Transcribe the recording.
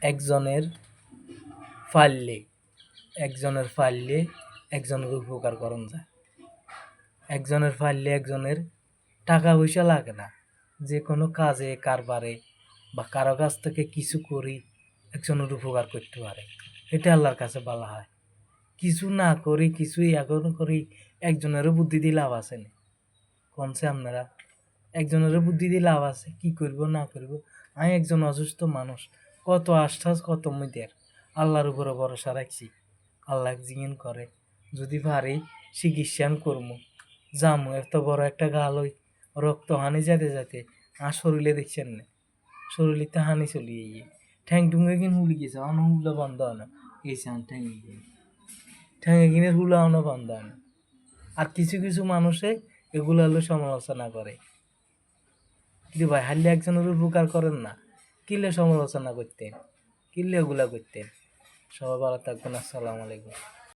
একজনের পারলে একজনের উপকার করণ যায়। একজনের পারলে একজনের টাকা পয়সা লাগে না, যে কোনো কাজে কারবারে বা কারো কাছ থেকে কিছু করি একজনের উপকার করতে পারে, এটা আল্লাহর কাছে বলা হয়। কিছু না করি, কিছুই এখন করি, একজনেরও বুদ্ধি দিয়ে লাভ আছে না। কমছে আপনারা একজনেরও বুদ্ধি দিয়ে লাভ আছে, কি করব না করব। আমি একজন অসুস্থ মানুষ, কত আশ্বাস কত মেয়েদের, আল্লাহর উপরে ভরসা রাখছি, আল্লাহ জিজ্ঞেন করে যদি পারি চিকিৎসা করবো, যামো এত বড় একটা গাল হই, রক্ত হানি যেতে যেতে আর শরীরে দেখছেন না, শরীরে হানি চলিয়ে গিয়ে ঠ্যাং টুঙ্গে কিন হুলি গেছে, অন হুলো বন্ধ হয় গেছে, ঠ্যাঙে কিনে হুলো আনো বন্ধ হয়। আর কিছু কিছু মানুষে এগুলো হলো সমালোচনা করে, কিন্তু ভাই হারলে একজনের উপকার করেন না, কিলে সমালোচনা করতেন, কিলে ওগুলা করতেন। সবাই ভালো থাকবেন, আসসালামু আলাইকুম।